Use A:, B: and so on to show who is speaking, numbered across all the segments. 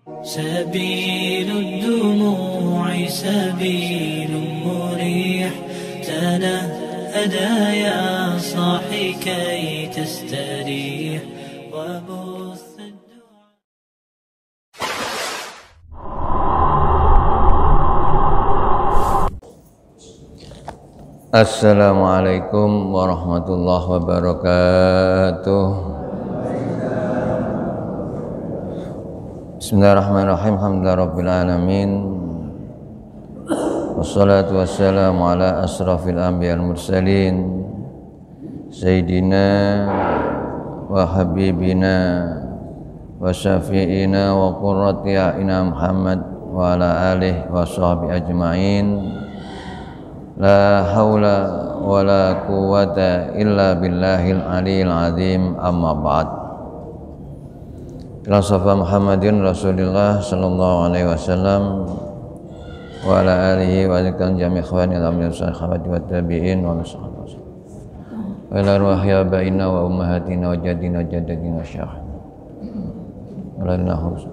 A: سبيل الدموع سبيل مريح تنهدى يا صاحي كي تستريح وبث
B: Assalamualaikum warahmatullahi wabarakatuh. Bismillahirrahmanirrahim. Alhamdulillahirabbil alamin. Wassalatu wassalamu ala asrafil anbiya'il mursalin sayyidina wa habibina wa syafi'ina wa qurrati a'yunina Muhammad wa ala alihi wa sahbihi ajma'in. La haula wa la quwwata illa billahil aliyil azim, amma ba'd. Ila safa Muhammadin Rasulillah sallallahu alaihi wasallam wa ala alihi wa alikan jami' ikhwani al-amir sahabati wa tabi'in wa sahabat wa ila ruhi abaina wa ummahatina wa jadina wa jadadina syahid wa la nahus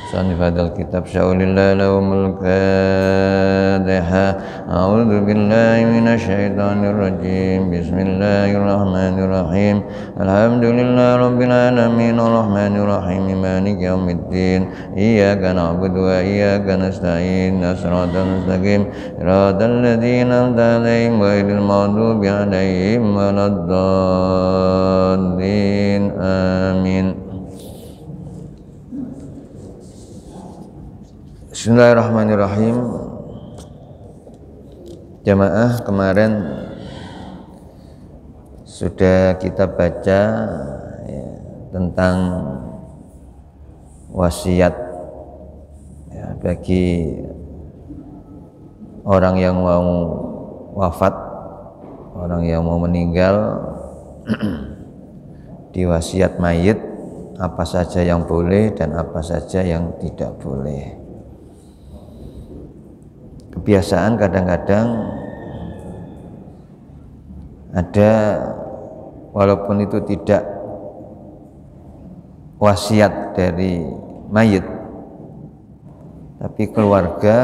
B: Sanif hadal kitab sya'ulillah lahumul kadiha. A'udhu billahi minasyaitanir rajim. Bismillahirrahmanirrahim. Alhamdulillah rabbil alamin arrahmanir rahim maliki yaumiddin. Iyyaka na'budu wa iyyaka nasta'in. Shiratal mustaqim shiratal ladzina an'amta 'alaihim ghairil maghdubi 'alaihim waladdallin. Amin. Bismillahirrahmanirrahim. Jamaah, kemarin sudah kita baca ya, tentang wasiat ya, bagi orang yang mau wafat, orang yang mau meninggal di wasiat mayit, apa saja yang boleh dan apa saja yang tidak boleh. Kebiasaan kadang-kadang ada, walaupun itu tidak wasiat dari mayit, tapi keluarga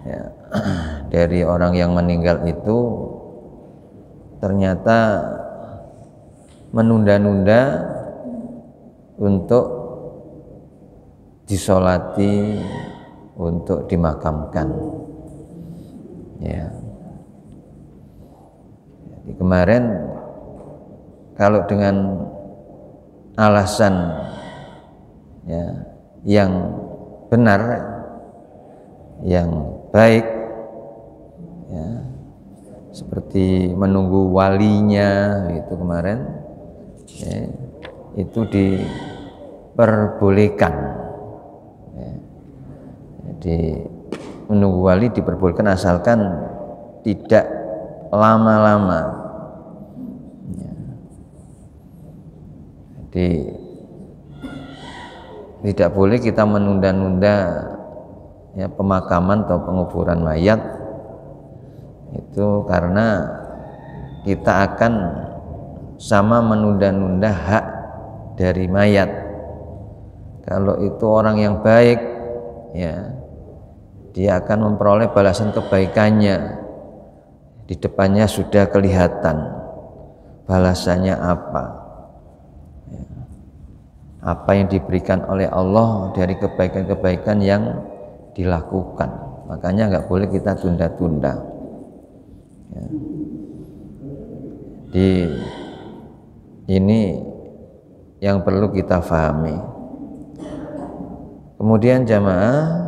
B: ya, dari orang yang meninggal itu ternyata menunda-nunda untuk disolati, untuk dimakamkan ya. Jadi kemarin kalau dengan alasan ya, yang benar, yang baik ya, seperti menunggu walinya itu kemarin ya, itu diperbolehkan. Jadi menunggu wali diperbolehkan asalkan tidak lama-lama ya. Jadi tidak boleh kita menunda-nunda ya, pemakaman atau penguburan mayat itu, karena kita akan sama menunda-nunda hak dari mayat. Kalau itu orang yang baik ya, dia akan memperoleh balasan kebaikannya. Di depannya sudah kelihatan balasannya apa ya, apa yang diberikan oleh Allah dari kebaikan-kebaikan yang dilakukan. Makanya nggak boleh kita tunda-tunda ya. Ini yang perlu kita pahami. Kemudian jamaah,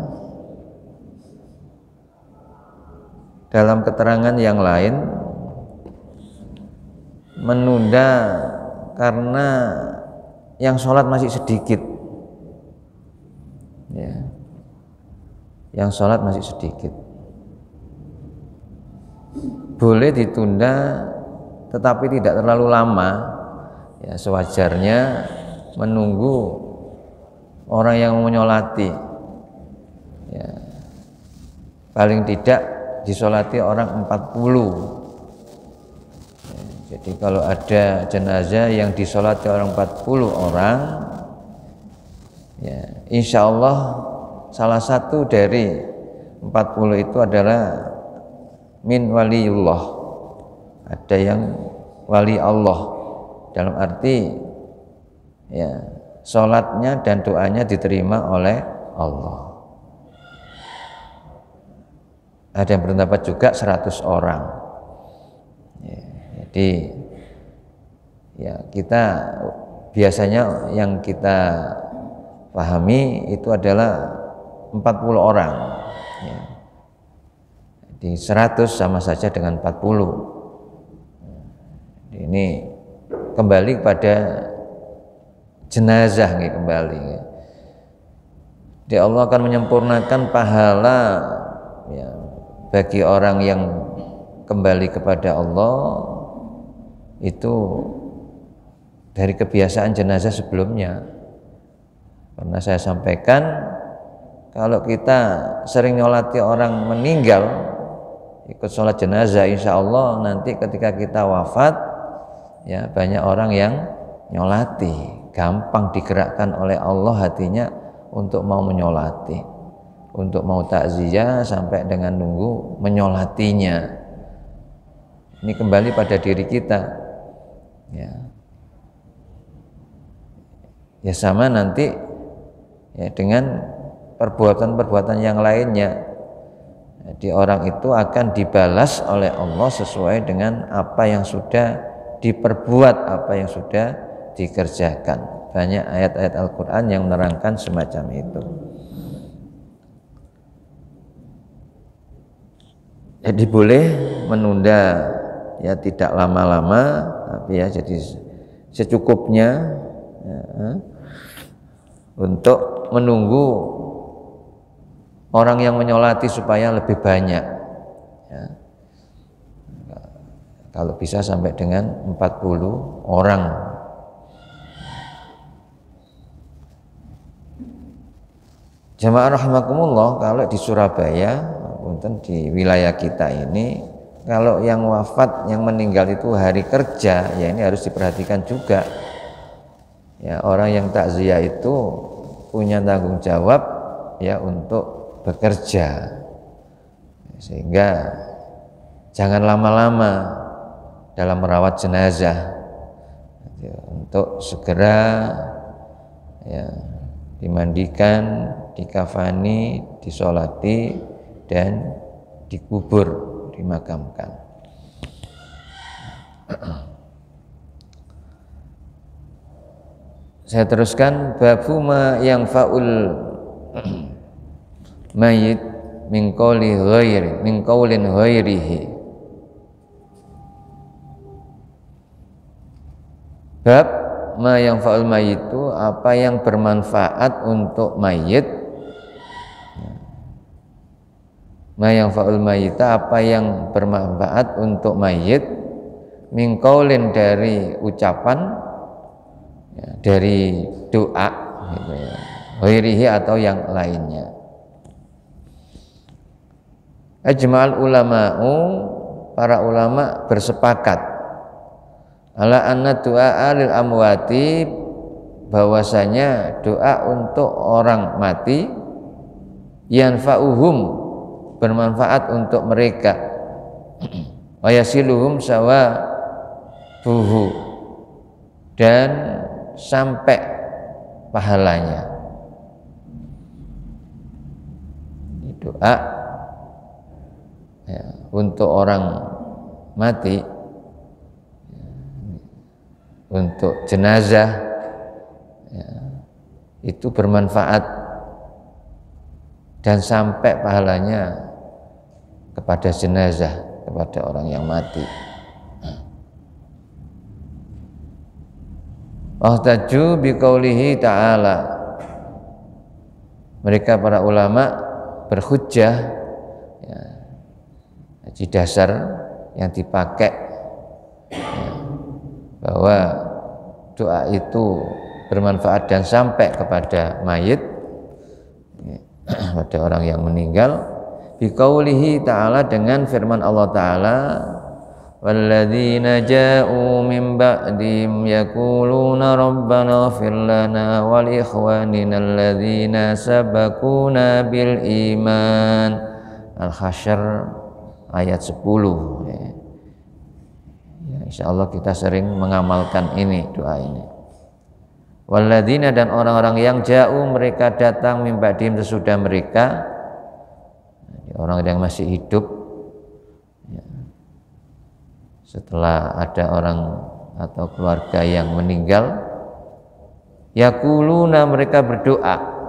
B: dalam keterangan yang lain, menunda karena yang sholat masih sedikit ya, yang sholat masih sedikit, boleh ditunda tetapi tidak terlalu lama ya, sewajarnya menunggu orang yang menyolati ya, paling tidak disolati orang 40 ya, Jadi kalau ada jenazah yang disolati orang 40 orang, ya, insya Allah salah satu dari 40 itu adalah min waliullah, ada yang wali Allah, dalam arti ya sholatnya dan doanya diterima oleh Allah. Ada yang berpendapat juga 100 orang. Ya, jadi ya kita biasanya yang kita pahami itu adalah 40 orang. Ya. Jadi 100 sama saja dengan 40. Ini kembali pada jenazah nih kembali. Jadi Allah akan menyempurnakan pahala ya, bagi orang yang kembali kepada Allah itu dari kebiasaan jenazah sebelumnya. Karena saya sampaikan kalau kita sering nyolati orang meninggal ikut sholat jenazah, insya Allah nanti ketika kita wafat ya banyak orang yang nyolati, gampang digerakkan oleh Allah hatinya untuk mau menyolati, untuk mau takziah sampai dengan nunggu menyolatinya. Ini kembali pada diri kita ya sama nanti ya dengan perbuatan-perbuatan yang lainnya. Jadi orang itu akan dibalas oleh Allah sesuai dengan apa yang sudah diperbuat, apa yang sudah dikerjakan. Banyak ayat-ayat Al-Quran yang menerangkan semacam itu. Jadi boleh menunda ya, tidak lama-lama, tapi ya jadi secukupnya ya, untuk menunggu orang yang menyolati supaya lebih banyak ya. Kalau bisa sampai dengan 40 orang. Jamaah rahimakumullah, kalau di Surabaya maupun di wilayah kita ini, kalau yang wafat, yang meninggal itu hari kerja, ya ini harus diperhatikan juga. Ya, orang yang takziah itu punya tanggung jawab ya untuk bekerja, sehingga jangan lama-lama dalam merawat jenazah untuk segera ya, dimandikan, dikafani, disolati dan dikubur, dimakamkan. Saya teruskan, babu ma yang faul mayit min qauli ghairi min qaulin ghairihi. Bab ma yang faul mayit itu apa yang bermanfaat untuk mayit. Ma yang faul mayit apa yang bermanfaat untuk mayit, min qaulin dari ucapan ya, dari doa gitu ya, ghairihi atau yang lainnya. Ajma'al ulama'u, para ulama bersepakat ala anna du'a lil amwati, bahwasanya doa untuk orang mati yanfa'uhum, bermanfaat untuk mereka, wa yasiluhum sawabuhu, dan sampai pahalanya. Doa ya, untuk orang mati, untuk jenazah ya, itu bermanfaat dan sampai pahalanya kepada jenazah, kepada orang yang mati. Wahtaju biqaulihi ta'ala, mereka para ulama berhujjah ya, di dasar yang dipakai ya, bahwa doa itu bermanfaat dan sampai kepada mayit ya, pada orang yang meninggal, biqaulihi ta'ala, dengan firman Allah Ta'ala, walladzina ja'u min ba'dihim yaquluna rabbana ighfir lana wa li ikhwanina alladzina sabaquna bil iman. Al-Hasyr ayat 10 ya. Insyaallah kita sering mengamalkan ini, doa ini. Walladzina, dan orang-orang yang jauh mereka datang min ba'dihim sesudah mereka, orang yang masih hidup ya. Setelah ada orang atau keluarga yang meninggal, yaquluna, mereka berdoa,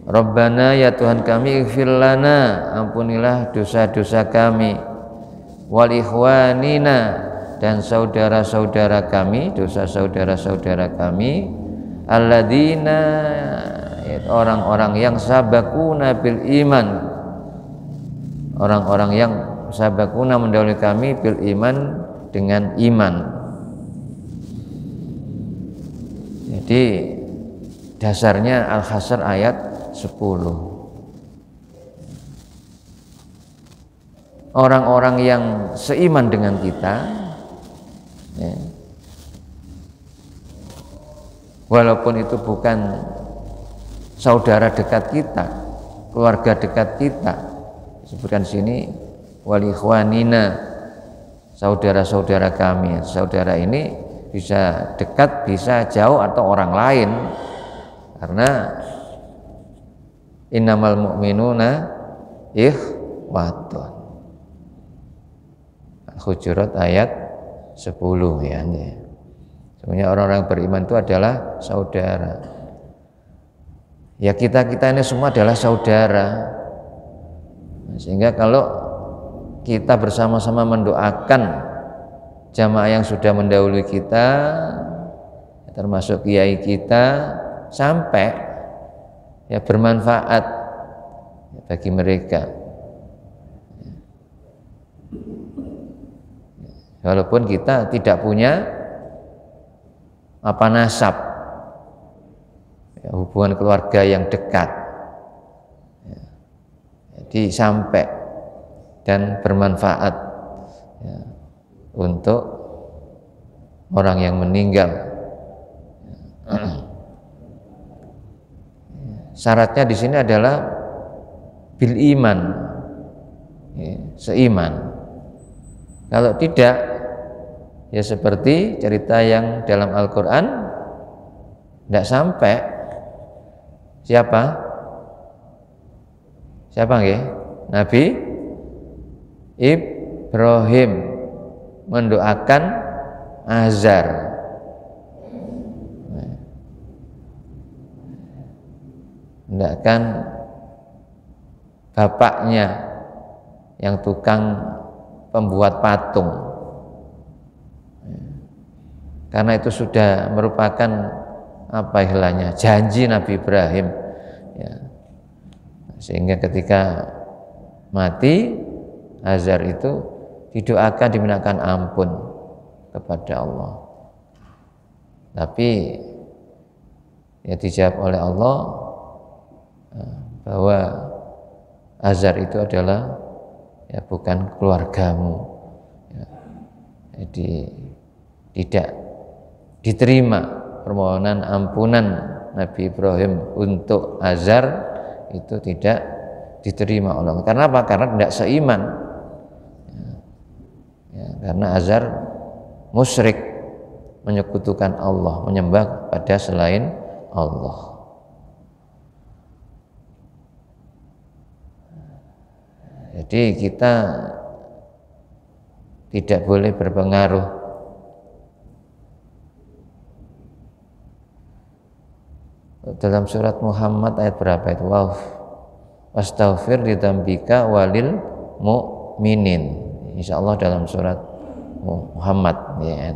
B: Rabbana, ya Tuhan kami, ighfir lana, ampunilah dosa-dosa kami, wal ikhwanina, dan saudara-saudara kami, dosa saudara-saudara kami, alladzina, orang-orang yang sabaquna bil iman, orang-orang yang sabaquna mendahului kami bil iman, dengan iman. Jadi dasarnya Al-Hasyr ayat 10. Orang-orang yang seiman dengan kita ya, walaupun itu bukan saudara dekat kita, keluarga dekat kita, sebutkan sini wal ikhwanina, saudara-saudara kami. Saudara ini bisa dekat, bisa jauh, atau orang lain, karena innamal mu'minuna ikhwatun. Hujurat ayat 10 ya. Sebenarnya orang-orang beriman itu adalah saudara. Ya kita ini semua adalah saudara. Sehingga kalau kita bersama-sama mendoakan jamaah yang sudah mendahului kita, termasuk kiai kita, sampai ya bermanfaat bagi mereka. Walaupun kita tidak punya nasab ya, hubungan keluarga yang dekat ya, jadi sampai dan bermanfaat ya, untuk orang yang meninggal. Syaratnya di sini adalah bil iman ya, seiman. Kalau tidak, ya seperti cerita yang dalam Al-Quran, tidak sampai. Siapa nggih? Nabi Ibrahim mendoakan Azar. Mendoakan bapaknya yang tukang pembuat patung, karena itu sudah merupakan janji Nabi Ibrahim ya. Sehingga ketika mati, Azar itu didoakan, dimintakan ampun kepada Allah, tapi ya dijawab oleh Allah bahwa Azar itu adalah ya bukan keluargamu ya. Jadi tidak diterima permohonan ampunan Nabi Ibrahim untuk Azar, itu tidak diterima oleh Allah. Karena apa? Karena tidak seiman ya, karena Azar musyrik, menyekutukan Allah, menyembah pada selain Allah. Jadi kita tidak boleh berpengaruh dalam surat Muhammad ayat berapa itu? Wastaghfir lidzambika walil mu'minin. Insyaallah dalam surat Muhammad ya.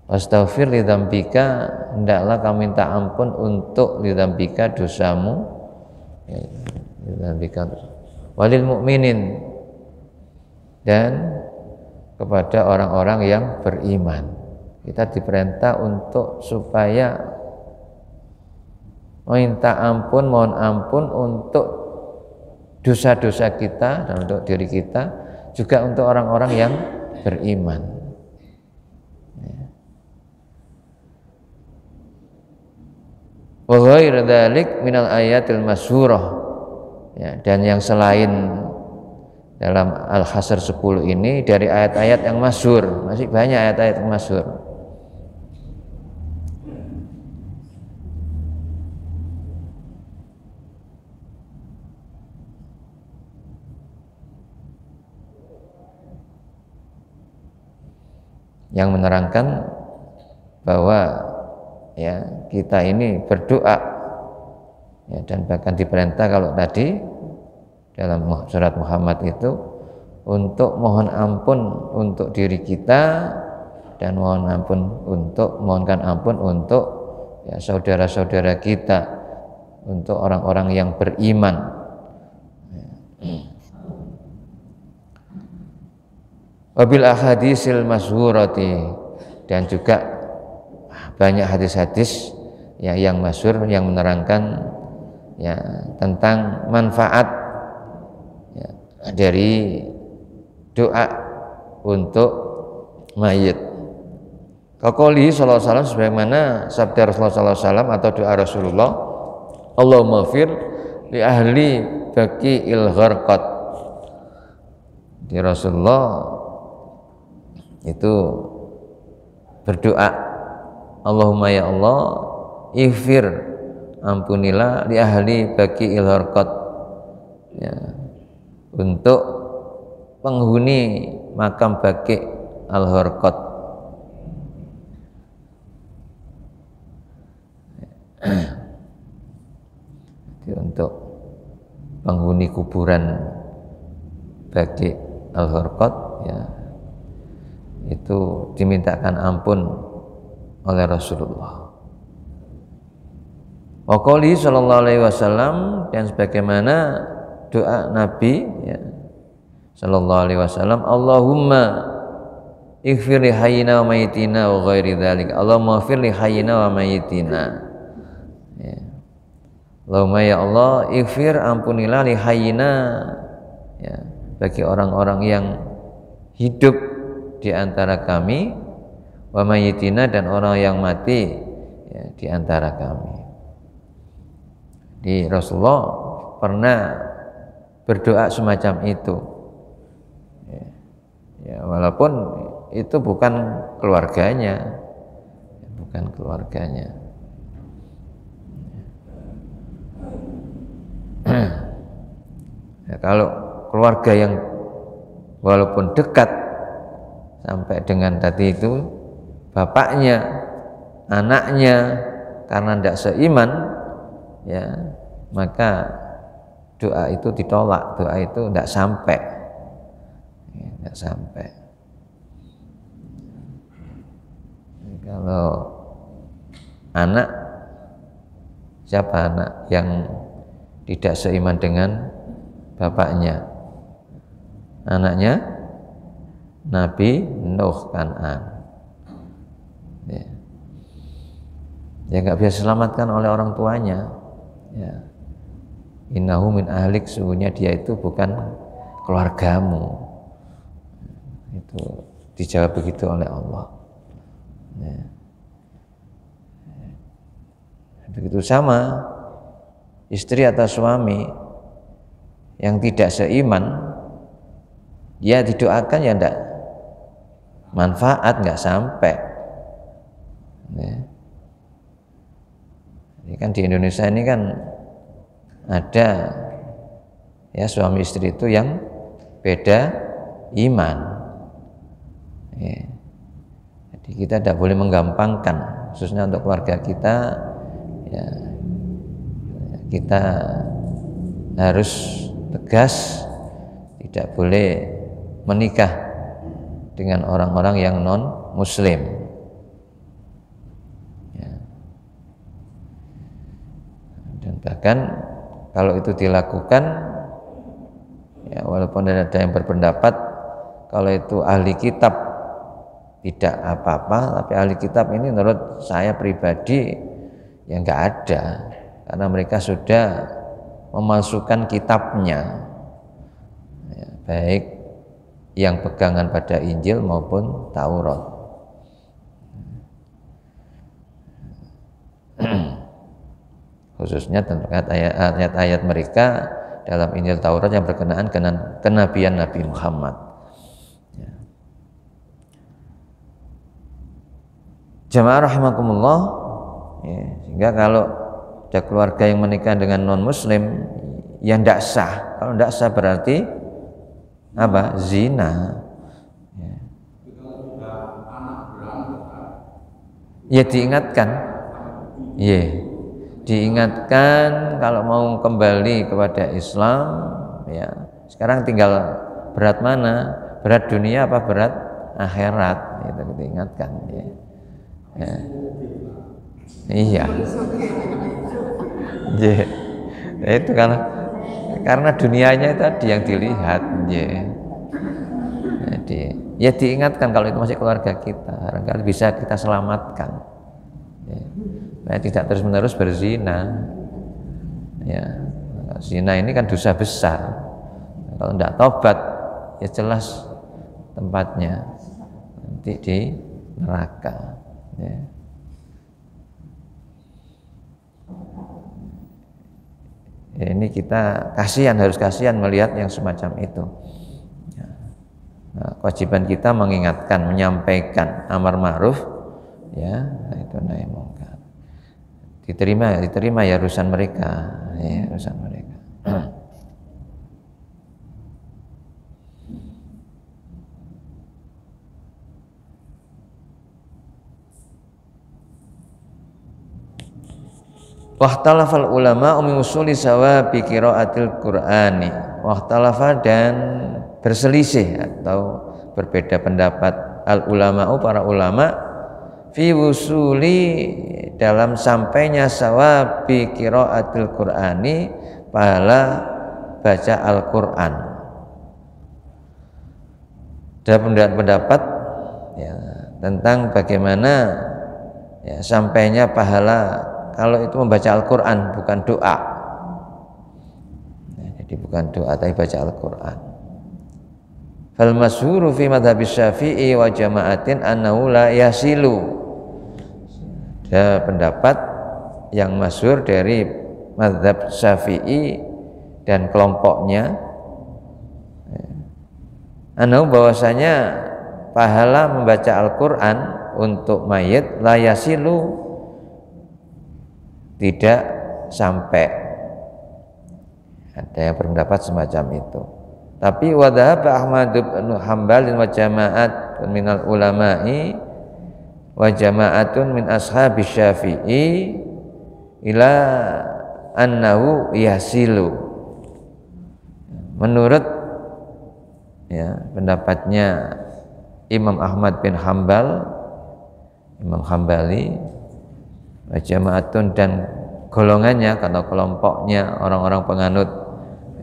B: Wastaghfir lidzambika, hendaklah kamu minta ampun untuk lidzambika, dosamu ya, lidzambika walil mu'minin, dan kepada orang-orang yang beriman. Kita diperintah untuk supaya minta ampun, mohon ampun untuk dosa-dosa kita dan untuk diri kita, juga untuk orang-orang yang beriman. Wa ghairu dzalik minal ayatil masyhurah, ya, dan yang selain dalam Al-Hasr 10 ini dari ayat-ayat yang masyhur, masih banyak ayat-ayat yang masyhur. Yang menerangkan bahwa ya kita ini berdoa, ya, dan bahkan diperintah kalau tadi dalam surat Muhammad itu untuk mohon ampun untuk diri kita dan mohonkan ampun untuk ya saudara-saudara kita, untuk orang-orang yang beriman. Wabil ahadisil masyhurati, dan juga banyak hadis-hadis ya yang masyhur yang menerangkan ya tentang manfaat ya, dari doa untuk mayit. Kaqouli sallallahu alaihi wasallam, sebagaimana sabda Rasulullah sallallahu alaihi wasallam atau doa Rasulullah, Allahumma fir li ahli baqi'il gharqad. Di Rasulullah itu berdoa, Allahumma ya Allah, ighfir, ampunilah, li ahli baqi'il gharqad, ya, untuk penghuni makam Baqi' al-Gharqad. Untuk penghuni kuburan Baqi' al-Gharqad, ya, itu dimintakan ampun oleh Rasulullah. Wa qouli sallallahu alaihi wasallam, dan sebagaimana doa Nabi ya, sallallahu alaihi wasallam, Allahumma ighfir li hayyina wa mayyitina wa ghairi dzalik. Allahumma ighfir li hayyina wa mayyitina. Ya. Allahumma ya Allah, ighfir, ampunilah, li hayyina, ya, bagi orang-orang yang hidup di antara kami, wa mayyitina, dan orang yang mati ya, di antara kami. Di Rasulullah pernah berdoa semacam itu. Ya, walaupun itu bukan keluarganya, Ya, kalau keluarga yang walaupun dekat sampai dengan tadi itu bapaknya, anaknya, karena tidak seiman, ya, maka doa itu ditolak, doa itu tidak sampai. Kalau anak, siapa anak yang tidak seiman dengan bapaknya? Anaknya Nabi Nuh, Kan'an. Ya nggak bisa diselamatkan oleh orang tuanya. Ya. Innahu min ahlik, sesungguhnya dia itu bukan keluargamu. Itu dijawab begitu oleh Allah. Ya. Begitu sama istri atau suami yang tidak seiman, ya didoakan ya enggak manfaat, enggak sampai. Ya. Ini kan di Indonesia ini kan ada ya suami istri itu yang beda iman. Ya. Jadi kita tidak boleh menggampangkan, khususnya untuk keluarga kita. Ya, kita harus tegas, tidak boleh menikah dengan orang-orang yang non muslim. Ya. Dan bahkan kalau itu dilakukan, ya, walaupun ada yang berpendapat kalau itu ahli kitab tidak apa-apa, tapi ahli kitab ini menurut saya pribadi ya nggak ada, karena mereka sudah memalsukan kitabnya, ya, baik yang pegangan pada Injil maupun Taurat. Khususnya terkait ayat-ayat mereka dalam Injil Taurat yang berkenaan dengan kenabian Nabi Muhammad. Jamaah rahimakumullah, ya, sehingga kalau ada keluarga yang menikah dengan non-muslim yang tidak sah, kalau tidak sah berarti apa? Zina. Ya diingatkan, ya diingatkan kalau mau kembali kepada Islam, ya sekarang tinggal berat mana? Berat dunia apa berat akhirat? Itu diingatkan, ya. Ya. Iya. Ya. Itu karena dunianya tadi yang dilihat, ya. Jadi ya diingatkan kalau itu masih keluarga kita, barangkali bisa kita selamatkan. Ya. Nah, tidak terus-menerus berzina. Ya. Zina ini kan dosa besar. Kalau tidak tobat, ya jelas tempatnya nanti di neraka. Ya. Ya, ini kita harus kasihan melihat yang semacam itu. Ya. Nah, kewajiban kita mengingatkan, menyampaikan amar ma'ruf, ya, itu nahi mungkar. Diterima ya urusan mereka, ya, urusan mereka. Wahtalafal ulama min usuli sawabi qiraatil Qur'ani. Wahtalafa dan berselisih atau berbeda pendapat al ulama'u para ulama fi wusuli dalam sampainya sawabi qiraatil Qur'ani pahala baca Al-Qur'an. Ada pendapat ya, tentang bagaimana ya, sampainya pahala kalau itu membaca Al-Quran, bukan doa. Nah, jadi bukan doa, tapi baca Al-Quran. Fal masyhuru fi madhabis Syafi'i wa jama'atin annahu la yasilu. Ada pendapat yang masyhur dari madhab Syafi'i dan kelompoknya, annahu bahwasanya pahala membaca Al-Quran untuk mayit la yasilu, tidak sampai. Ada yang berpendapat semacam itu. Tapi wadhaba Ahmad bin Hanbal wa jama'at minal ulama'i wa jama'atun min ashabi Syafi'i ila annahu yasilu. Menurut ya, pendapatnya Imam Ahmad bin Hanbal, Imam Hambali, jamaatun dan golongannya atau kelompoknya orang-orang penganut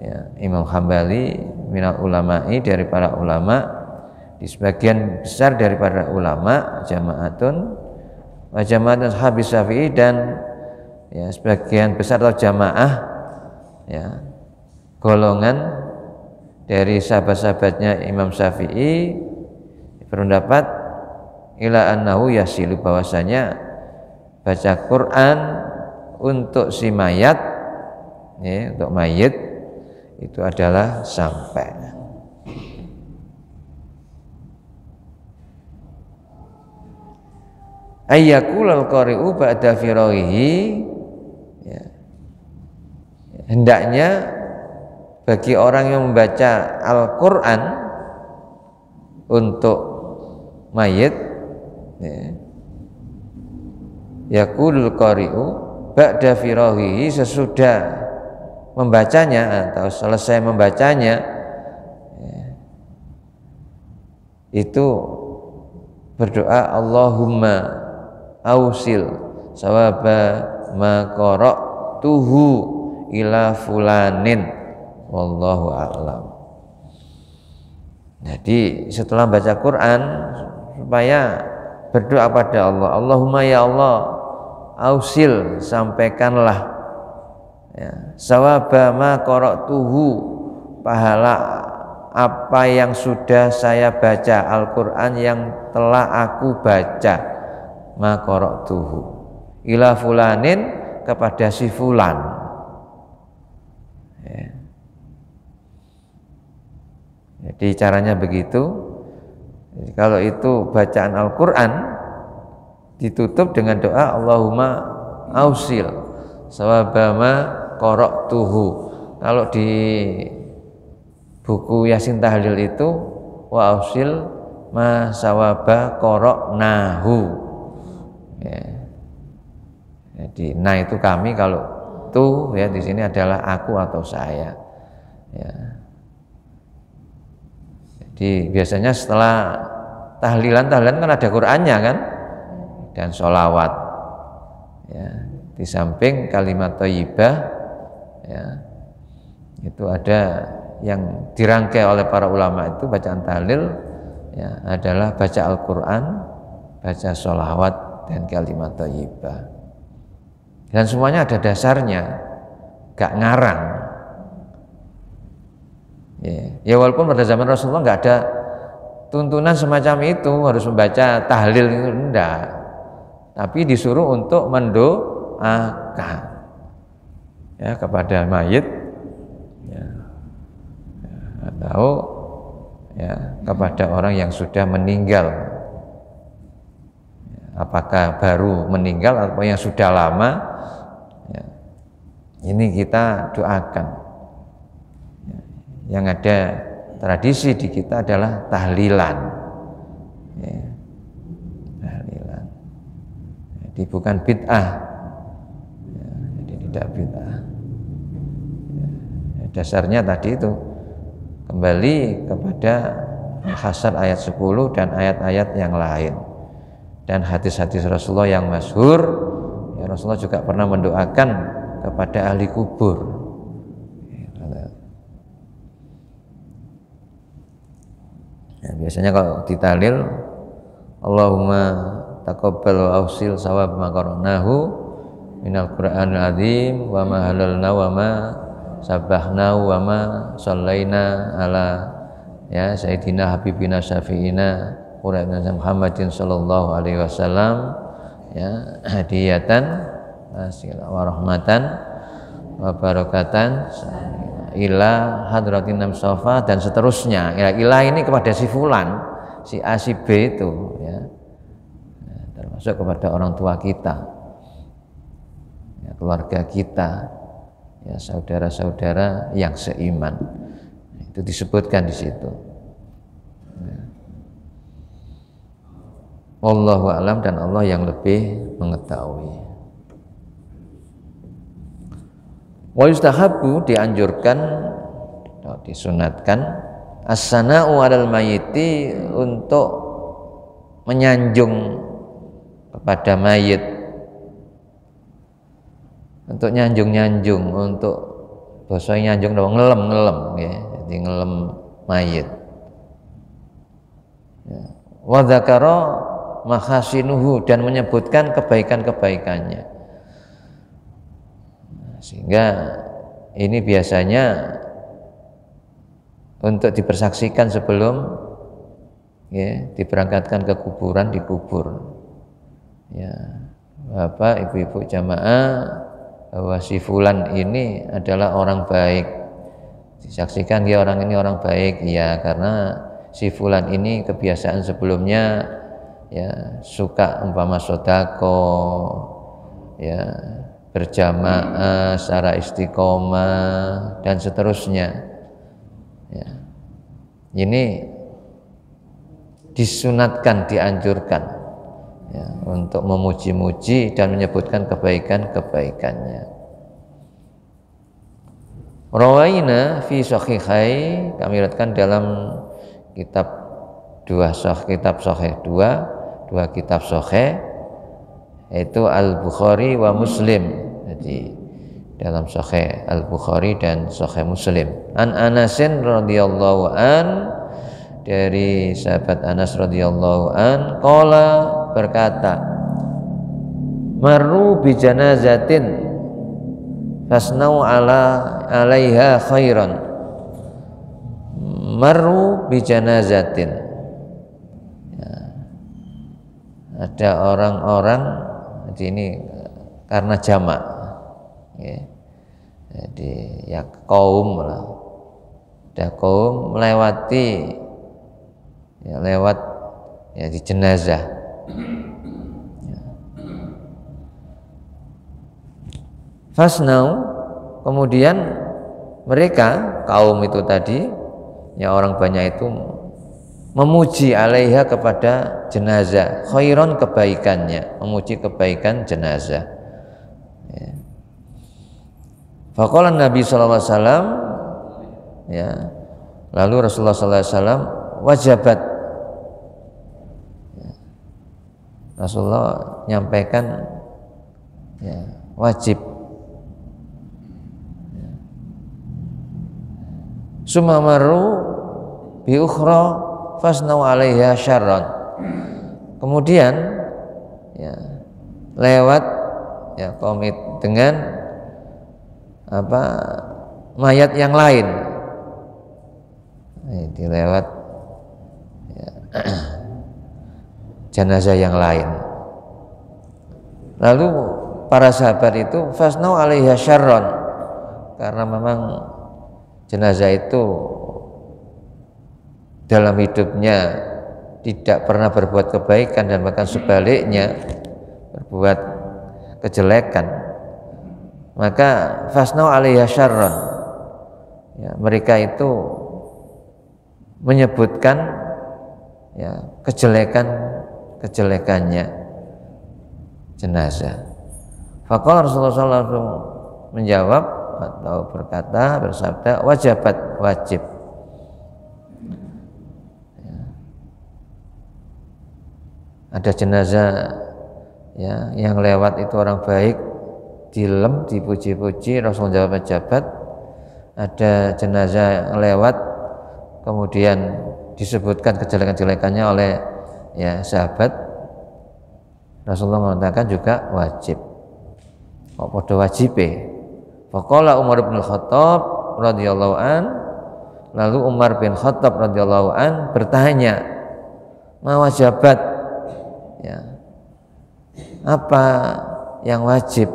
B: ya, Imam Hambali minal ulama'i dari para ulama, di sebagian besar daripada ulama jamaatun wa jamaatun habis Syafi'i dan ya, sebagian besar atau jamaah ya, golongan dari sahabat-sahabatnya Imam Syafi'i berpendapat ila annahu yasilu, bahwasanya baca Quran untuk si mayat, ya, untuk mayit itu adalah sampai. Ayyakul al-qari'u ba'da firaghihi, ya, hendaknya bagi orang yang membaca Al-Quran untuk mayit, ya, yaqulul qari'u ba'da firaghihi, sesudah membacanya atau selesai membacanya, ya, itu berdoa Allahumma ausil sawaba ma qara'tuhu ila fulanin wallahu a'lam. Jadi setelah baca Quran supaya berdoa pada Allah, Allahumma ya Allah ausil, sampaikanlah ya, sawaba ma qara'tuhu, pahala apa yang sudah saya baca, Al-Quran yang telah aku baca, ma qara'tuhu ila fulanin, kepada si fulan. Ya. Jadi caranya begitu. Jadi, kalau itu bacaan Al-Quran ditutup dengan doa Allahumma ausil sawabama qara'tuhu. Kalau di buku Yasin Tahlil itu wa ausil ma sawaba qara'nahu. Ya. Jadi nah itu kami, kalau tu ya di sini adalah aku atau saya. Ya. Jadi biasanya setelah tahlilan kan ada Qur'annya kan, dan sholawat. Ya. Di samping kalimat thayyibah, ya, itu ada yang dirangkai oleh para ulama itu bacaan tahlil, ya, adalah baca Al-Quran, baca sholawat, dan kalimat thayyibah. Dan semuanya ada dasarnya, gak ngarang. Ya walaupun pada zaman Rasulullah gak ada tuntunan semacam itu harus membaca tahlil itu, enggak. Tapi disuruh untuk mendoakan, ya, kepada mayit, ya, atau ya kepada orang yang sudah meninggal. Apakah baru meninggal atau yang sudah lama, ya, ini kita doakan. Ya, yang ada tradisi di kita adalah tahlilan, ya, tahlilan. Jadi bukan bid'ah, ya, jadi tidak bid'ah. Ya, dasarnya tadi itu kembali kepada Al-Hasr ayat 10 dan ayat-ayat yang lain. Dan hadis-hadis Rasulullah yang masyhur, ya, Rasulullah juga pernah mendoakan kepada ahli kubur. Ya, biasanya kalau ditahlil Allahumma taqabbal wa ausil sawab ma qara'nahu minal Qur'anil azim wa ma halalna wa ma sabbahna wa ma shallaina ala ya sayyidina habibina syafi'ina Muhammadin sallallahu alaihi wasallam, ya, hadiyatan wa rahmatan wa barakatan ila hadratin namsofa, dan seterusnya. Ya, ilah ini kepada si fulan, si A, si B itu, ya, termasuk kepada orang tua kita, ya, keluarga kita, ya, saudara-saudara yang seiman. Itu disebutkan di situ. Ya. Wallahu a'lam, dan Allah yang lebih mengetahui. Wa yustahabu, dianjurkan atau disunatkan as-sana'u 'alal mayyiti, untuk menyanjung kepada mayit, untuk nyanjung, untuk basa nyanjung ngelem ya, jadi ngelem mayit. Ya. Wa dzakara mahasinuhu, dan menyebutkan kebaikan-kebaikannya. Sehingga ini biasanya untuk dipersaksikan sebelum, ya, diberangkatkan ke kuburan, dikubur. Ya, Bapak, Ibu-ibu jamaah, bahwa si fulan ini adalah orang baik. Disaksikan dia orang ini orang baik, ya, karena si fulan ini kebiasaan sebelumnya, ya, suka umpama sodako, ya, berjamaah secara istiqomah, dan seterusnya. Ya. Ini disunatkan, dianjurkan, ya, untuk memuji-muji dan menyebutkan kebaikan-kebaikannya. Rawaina fi sahihai, kami riwayatkan dalam kitab kitab sahih dua kitab sahih, yaitu Al-Bukhari wa Muslim. Jadi dalam sahih Al-Bukhari dan sahih Muslim, an Anasin radhiyallahu an, dari sahabat Anas radhiyallahu an, qala, berkata, maru bi janazatin fasnau alaiha khairan, maru bi janazatin, ya, ada orang-orang, jadi ini karena jamak, ya. Jadi ya kaum lah, ada kaum melewati, ya, lewat ya di jenazah, ya. Fasnau, kemudian mereka kaum itu tadi, ya orang banyak itu memuji alaiha kepada jenazah, khairon kebaikannya, memuji kebaikan jenazah, ya. Faqala Nabi sallallahu alaihi wasallam, ya, lalu Rasulullah sallallahu alaihi wasallam wajabat, ya, Rasulullah menyampaikan, ya, wajib. Summa maru bi ukhra fasnau 'alaiha syarran. Kemudian, ya, lewat, ya, komit dengan apa mayat yang lain. Ini lewat, ya, jenazah yang lain. Lalu para sahabat itu fasnau 'alaiha syarran, karena memang jenazah itu dalam hidupnya tidak pernah berbuat kebaikan dan bahkan sebaliknya berbuat kejelekan, maka fasnau 'alaiha syarran, ya, mereka itu menyebutkan, ya, kejelekannya jenazah. Faqala Rasulullah SAW menjawab atau berkata, bersabda, wajabat, wajib, ya. Ada jenazah, ya, yang lewat itu orang baik, dilem, dipuji-puji, Rasul jawab wajabat. Ada jenazah yang lewat kemudian disebutkan kejelekan-jelekannya oleh, ya, sahabat, Rasulullah mengatakan juga wajib. Kok padha wajibe? Faqala Umar bin Khattab radhiyallahu an, lalu Umar bin Khattab radhiyallahu an bertanya, ma wajabat, ya, apa yang wajib?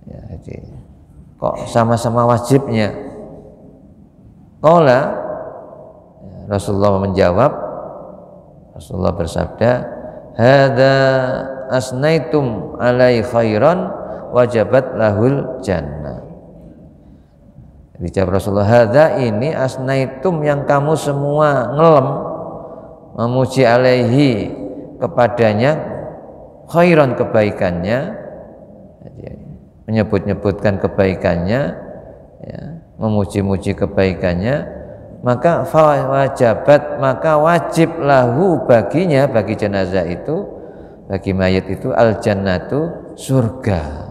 B: Ya, jadi kok sama-sama wajibnya? Qala, ya, Rasulullah menjawab, Rasulullah bersabda, hadza asnaitum alai khairan wajabat lahul jannah. Dijawab Rasulullah, hadza, ini asnaitum, yang kamu semua ngelem, memuji alaihi kepadanya, khairan kebaikannya, menyebut-nyebutkan kebaikannya, ya, memuji-muji kebaikannya, maka wajabat, maka wajib lahu baginya, bagi jenazah itu, bagi mayit itu, al jannatu, surga.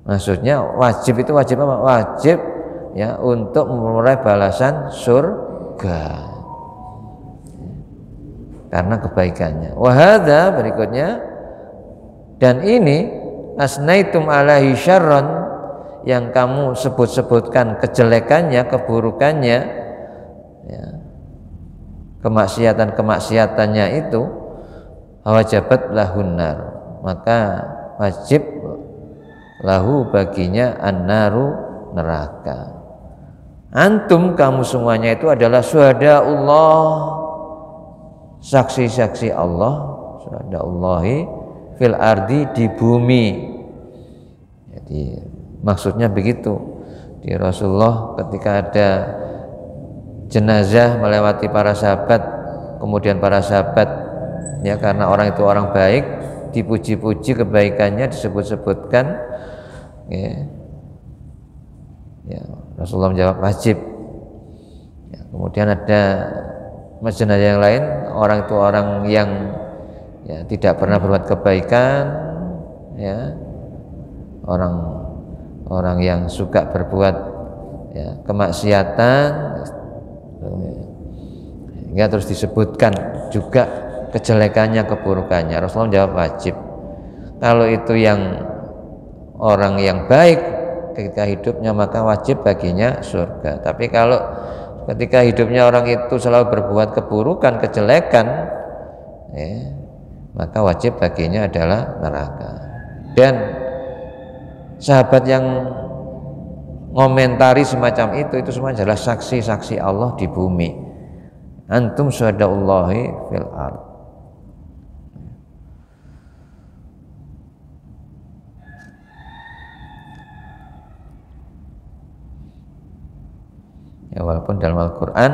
B: Maksudnya wajib itu wajib apa? Wajib, ya, untuk memperoleh balasan surga karena kebaikannya. Wahada, berikutnya, dan ini asnaitum alaihi syarran, yang kamu sebut-sebutkan kejelekannya, keburukannya, ya, kemaksiatan-kemaksiatannya itu, wajabat lahunnar, maka wajib lahu baginya annaru, neraka. Antum, kamu semuanya itu adalah syuhadaullah, saksi-saksi Allah, syuhadaullahi fil ardi, di bumi. Jadi maksudnya begitu. Di Rasulullah ketika ada jenazah melewati para sahabat, kemudian para sahabat, ya, karena orang itu orang baik, dipuji-puji kebaikannya, disebut-sebutkan, ya, ya, Rasulullah menjawab wajib. Ya, kemudian ada jenazah yang lain, orang itu orang yang, ya, tidak pernah berbuat kebaikan, ya, orang yang suka berbuat, ya, kemaksiatan, hingga terus disebutkan juga kejelekannya, keburukannya. Rasulullah menjawab wajib. Kalau itu yang orang yang baik ketika hidupnya, maka wajib baginya surga. Tapi kalau ketika hidupnya orang itu selalu berbuat keburukan, kejelekan, maka wajib baginya adalah neraka. Dan sahabat yang ngomentari semacam itu semua adalah saksi-saksi Allah di bumi. Antum syuhadaullahi fil ard. Ya, walaupun dalam Al-Quran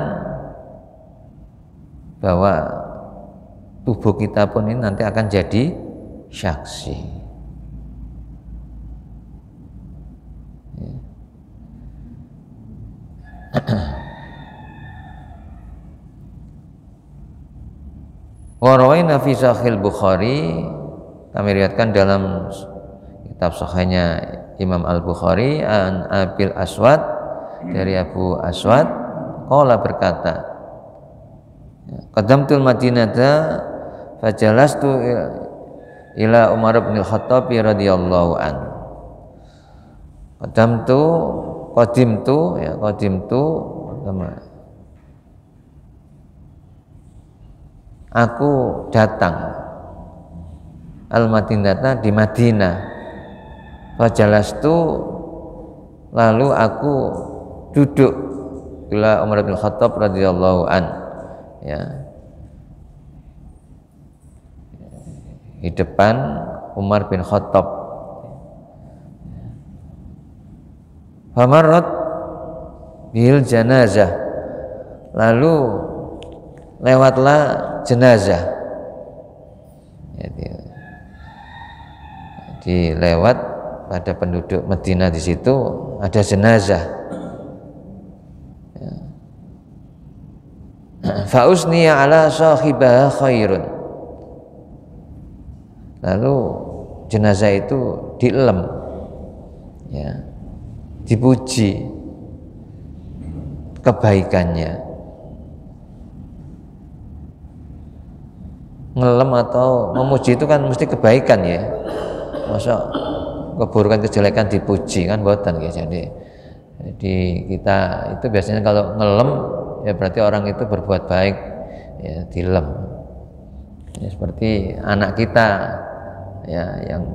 B: bahwa tubuh kita pun ini nanti akan jadi saksi. Wa rawaina fi Sahih Bukhari, kami riwayatkan dalam kitab sahihnya Imam Al-Bukhari an Abil Aswad, dari Abu Aswad, qala berkata, qadamtul Madinata fajalastu ila Umar bin Al-Khattab radhiyallahu an. Qadimtu aku datang al-Madinata di Madinah, fajalastu lalu aku duduk ila Umar bin Khattab radhiyallahu an, ya, di depan Umar bin Khattab. Famarrat bil janazah, lalu lewatlah jenazah. Jadi lewat pada penduduk Madinah, di situ ada jenazah. Fa usniya ala sahibah khairun, lalu jenazah itu dielem, ya, dipuji kebaikannya. Ngelem atau memuji itu kan mesti kebaikan, ya, masa keburukan kejelekan dipuji kan boten, ya. Jadi kita itu biasanya kalau ngelem ya berarti orang itu berbuat baik, ya, dilem. Ya, seperti anak kita, ya, yang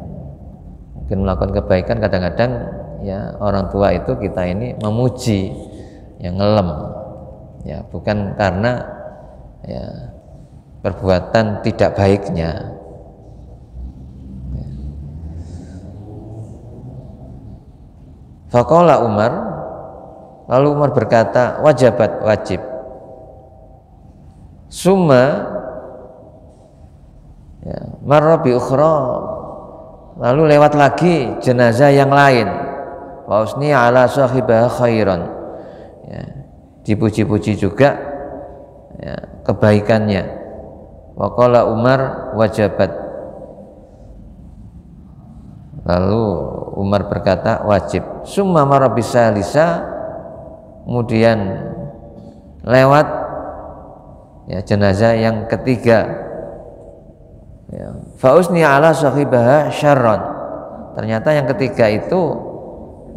B: mungkin melakukan kebaikan, kadang-kadang ya orang tua itu kita ini memuji, yang ngelem, ya, bukan karena ya perbuatan tidak baiknya. Faqala Umar, lalu Umar berkata, wajabat, wajib. Summa, ya, marra bi ukhra, lalu lewat lagi jenazah yang lain. Wa usni ala sahibah khairan, ya, dipuji-puji juga, ya, kebaikannya. Wa qala Umar wajabat, lalu Umar berkata wajib. Summa marra bisalisa, kemudian lewat, ya, jenazah yang ketiga, ya. Fa usni ala sahibaha syarran, ternyata yang ketiga itu,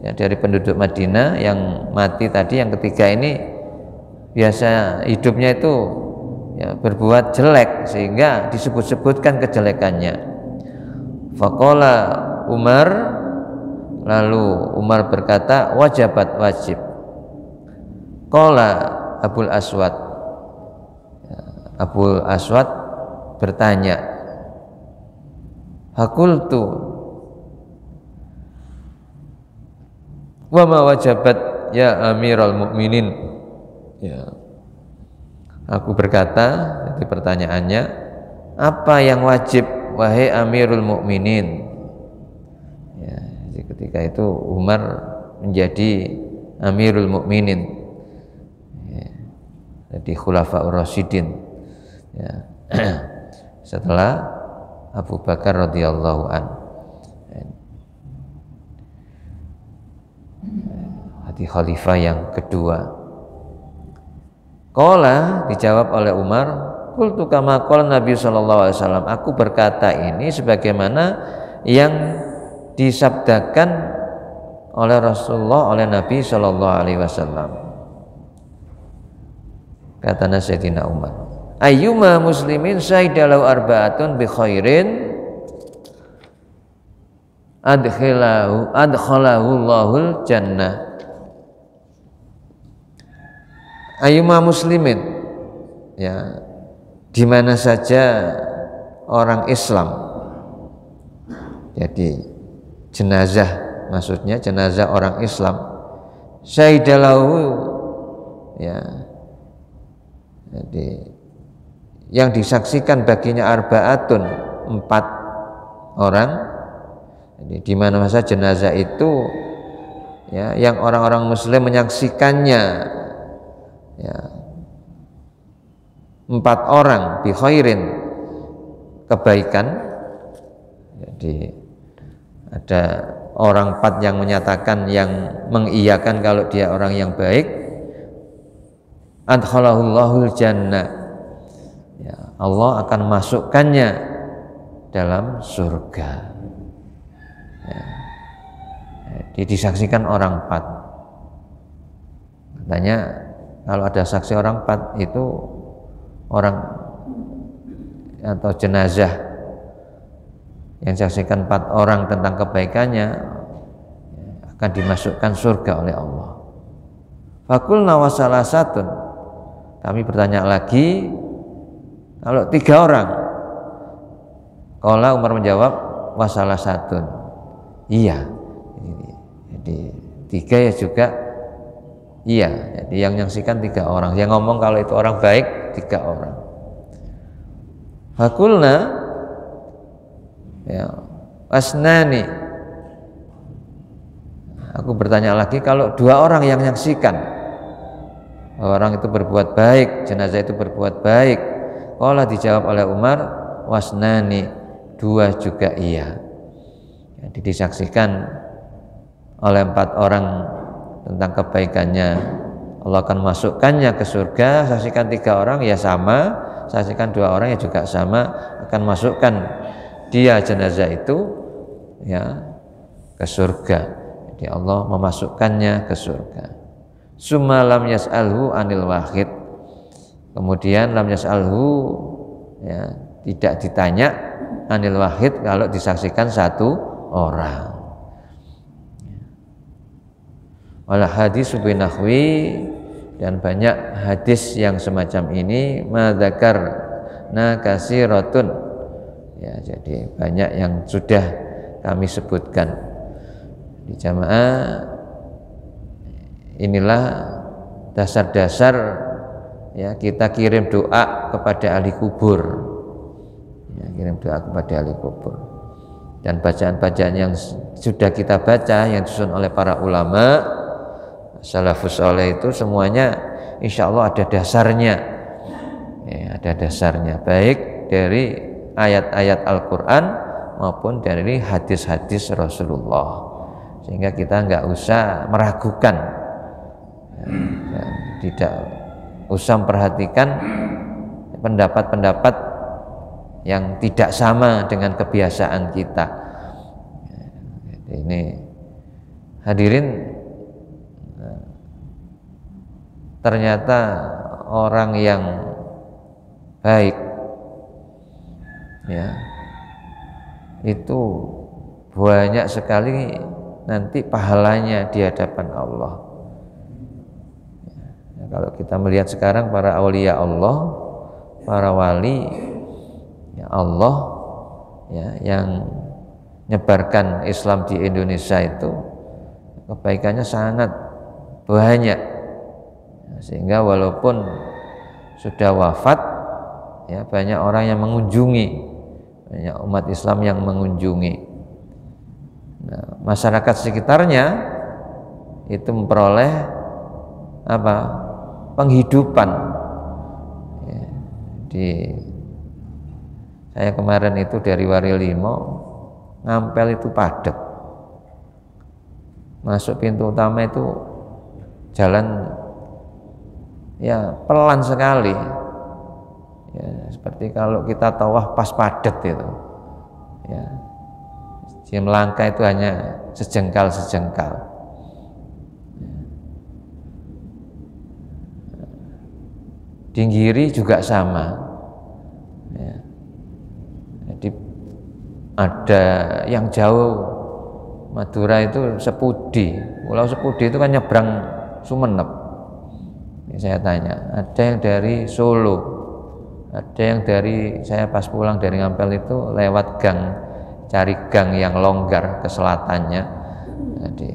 B: ya, dari penduduk Madinah yang mati tadi, yang ketiga ini biasa hidupnya itu, ya, berbuat jelek sehingga disebut-sebutkan kejelekannya. Faqala Umar, lalu Umar berkata wajabat, wajib. Qala Abul Aswad, Abul Aswad bertanya, hakultu wa ma wajabat ya Amirul Mukminin, ya, aku berkata, jadi pertanyaannya, apa yang wajib wahai Amirul Mukminin? Ya, jadi ketika itu Umar menjadi Amirul Mukminin, ya, jadi Khulafaur Rasyidin, ya, setelah Abu Bakar radhiyallahu an. Jadi khalifah yang kedua. Qala, dijawab oleh Umar, qultu kama qala Nabi sallallahu alaihi wasallam, aku berkata ini sebagaimana yang disabdakan oleh Rasulullah, oleh Nabi sallallahu alaihi wasallam. Kata Sayyidina Umar, ayyuma muslimin syahidalau arba'atun bi khairin adkhalahu Allahul jannah. Ayyuma muslimin, ya, di mana saja orang Islam, jadi jenazah, maksudnya jenazah orang Islam, syahidalahu, ya, jadi yang disaksikan baginya arba'atun, 4 orang. Jadi di mana masa jenazah itu, ya, yang orang-orang Muslim menyaksikannya, ya, 4 orang bi khairin, kebaikan. Jadi ada orang 4 yang menyatakan, yang mengiyakan kalau dia orang yang baik. Adkhalahul jannah, ya, Allah akan masukkannya dalam surga. Ya. Jadi disaksikan orang 4. Katanya kalau ada saksi orang 4 itu orang atau jenazah yang saksikan 4 orang tentang kebaikannya akan dimasukkan surga oleh Allah. Fakulna wa salasatun, kami bertanya lagi, kalau 3 orang? Qala Umar menjawab, wa salasatun, iya. Jadi 3 ya juga iya. Jadi yang menyaksikan 3 orang, yang ngomong kalau itu orang baik 3 orang. Fakulna, ya, asnani, aku bertanya lagi, kalau 2 orang yang menyaksikan orang itu berbuat baik, jenazah itu berbuat baik. Qala, dijawab oleh Umar, wasnani, 2 juga iya. Jadi disaksikan oleh 4 orang tentang kebaikannya, Allah akan masukkannya ke surga. Saksikan 3 orang ya sama, saksikan 2 orang ya juga sama, akan masukkan dia jenazah itu, ya, ke surga. Jadi Allah memasukkannya ke surga. Summa lam yas'alhu anil wahid, kemudian lam yas'alhu, ya, tidak ditanya anil wahid kalau disaksikan 1 orang. Wala hadis binahwi, dan banyak hadis yang semacam ini, madzakarna katsiratun, ya, jadi banyak yang sudah kami sebutkan di jamaah. Inilah dasar-dasar, ya, kita kirim doa kepada ahli kubur, ya, kirim doa kepada ahli kubur. Dan bacaan-bacaan yang sudah kita baca, yang disusun oleh para ulama salafus saleh itu semuanya insya Allah ada dasarnya, ya, ada dasarnya, baik dari ayat-ayat Al-Quran maupun dari hadis-hadis Rasulullah, sehingga kita nggak usah meragukan, ya, tidak usah memperhatikan pendapat-pendapat yang tidak sama dengan kebiasaan kita. Ini hadirin, ternyata orang yang baik, ya, itu banyak sekali nanti pahalanya di hadapan Allah. Ya, kalau kita melihat sekarang para aulia Allah, para wali, ya, Allah, ya, yang nyebarkan Islam di Indonesia itu kebaikannya sangat banyak, sehingga walaupun sudah wafat, ya, banyak orang yang mengunjungi, banyak umat Islam yang mengunjungi. Nah, masyarakat sekitarnya itu memperoleh apa? Penghidupan. Ya, saya kemarin itu dari Warilimo, Ngampel itu padat, masuk pintu utama itu jalan, ya, pelan sekali, ya, seperti kalau kita tawaf pas padat itu, ya, jam langkah itu hanya sejengkal. Dinggiri juga sama. Ya. Jadi ada yang jauh, Madura itu Sepudi, Pulau Sepudi itu kan nyebrang Sumenep. Ini saya tanya, ada yang dari Solo, ada yang dari, saya pas pulang dari Ngampel itu lewat gang, cari gang yang longgar ke selatannya. Jadi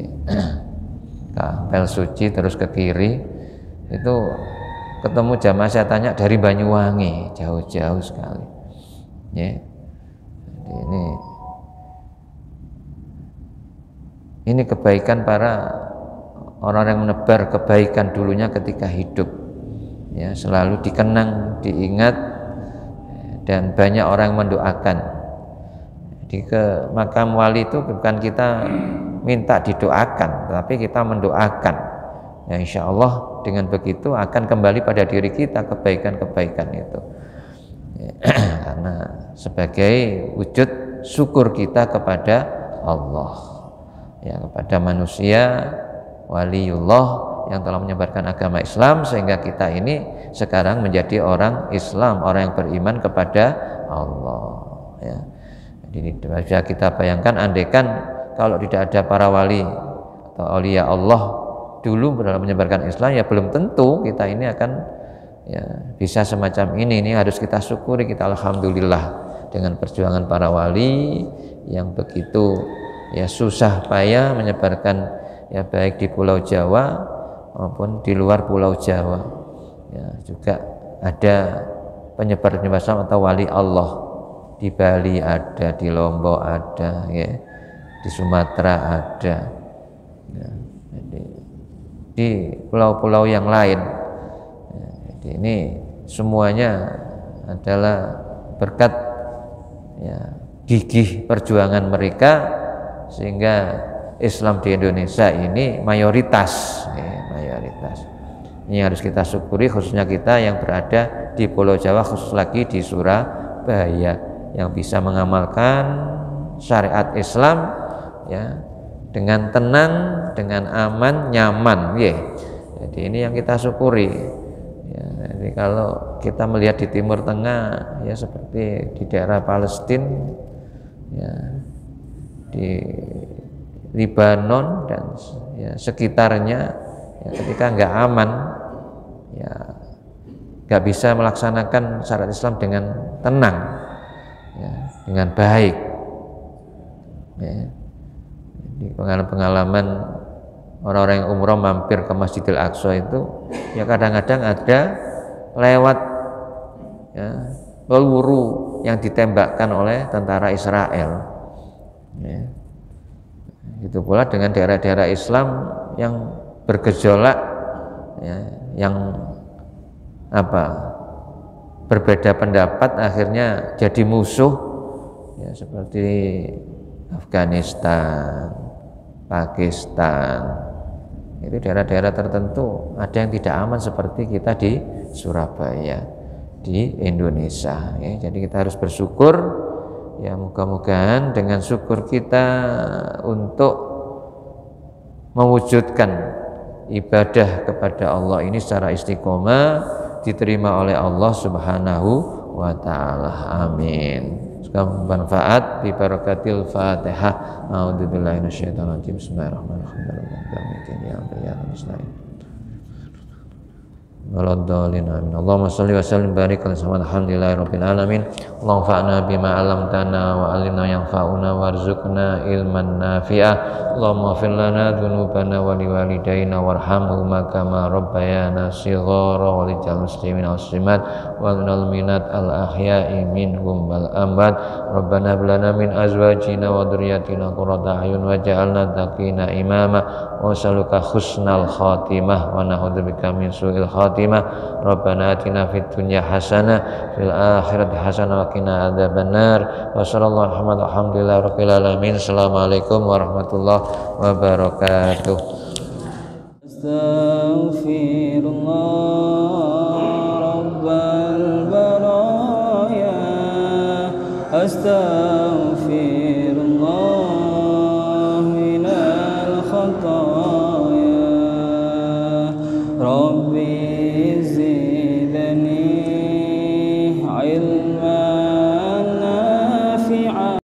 B: Ngampel Suci terus ke kiri itu ketemu jamaah, saya tanya dari Banyuwangi, jauh-jauh sekali. Ya. Jadi ini kebaikan para orang yang menebar kebaikan dulunya ketika hidup. Ya, selalu dikenang, diingat, dan banyak orang yang mendoakan. Jadi ke makam wali itu bukan kita minta didoakan, tapi kita mendoakan. Ya, insya Allah dengan begitu akan kembali pada diri kita kebaikan-kebaikan itu. Ya, karena sebagai wujud syukur kita kepada Allah, ya, kepada manusia waliullah yang telah menyebarkan agama Islam sehingga kita ini sekarang menjadi orang Islam, orang yang beriman kepada Allah. Ya. Jadi bisa kita bayangkan, andaikan kalau tidak ada para wali atau aulia Allah dulu dalam menyebarkan Islam, ya belum tentu kita ini akan ya bisa semacam ini. Ini harus kita syukuri, kita alhamdulillah dengan perjuangan para wali yang begitu ya susah payah menyebarkan ya baik di Pulau Jawa maupun di luar Pulau Jawa. Ya, juga ada penyebar Islam atau wali Allah di Bali ada, di Lombok ada, ya, di Sumatera ada. Ya, jadi di pulau-pulau yang lain. Ya, jadi ini semuanya adalah berkat ya gigih perjuangan mereka sehingga Islam di Indonesia ini mayoritas, ya, mayoritas. Ini harus kita syukuri, khususnya kita yang berada di Pulau Jawa, khusus lagi di Surabaya, yang bisa mengamalkan syariat Islam ya dengan tenang, dengan aman, nyaman, ya. Jadi ini yang kita syukuri. Ya, jadi kalau kita melihat di Timur Tengah, ya seperti di daerah Palestina, ya, di Libanon dan ya, sekitarnya, ya, ketika nggak aman, ya nggak bisa melaksanakan syariat Islam dengan tenang, ya, dengan baik. Ya. Jadi pengalaman orang-orang yang umroh mampir ke Masjidil Aqsa itu, ya kadang-kadang ada lewat ya, peluru yang ditembakkan oleh tentara Israel. Ya. Itu pula dengan daerah-daerah Islam yang bergejolak, ya, yang berbeda pendapat akhirnya jadi musuh, ya, seperti Afghanistan, Pakistan. Itu daerah-daerah tertentu ada yang tidak aman seperti kita di Surabaya, di Indonesia. Ya, jadi kita harus bersyukur. Ya, mudah-mudahan dengan syukur kita untuk mewujudkan ibadah kepada Allah ini secara istiqomah diterima oleh Allah Subhanahu wa ta'ala. Amin. Semoga bermanfaat. Bi barakatil Fatihah. A'udzubillahi minasyaitonir rajim. Bismillahirrahmanirrahim. Waladhdallin amin. Allahumma shalli wa sallim barik ala sayyidina alhamdulillahi rabbil alamin. Allahumma fa'na bima 'allamtana wa 'allimna yanfa'una warzuqna ilman nafi'ah. Allahumma ighfir lana dzunubana wa liwalidayna warhamhuma kama rabbayana shighara wa lil muslimin wal muslimat wal minat al ahya'i minhum wal amwat. Rabbana hab lana min azwajina wa dhurriyyatina qurrata a'yun waj'alna muttaqina imama wa nas'aluka husnal khatimah wa na'udzubika min su'il khatimah. Rabbana atina fid dunya hasanah fil akhirati hasanah wa qina adzabannar. Wa sallallahu alhamdulillahi rabbil alamin. Assalamualaikum warahmatullahi wabarakatuh. Astaghfirullah rabbal baraya.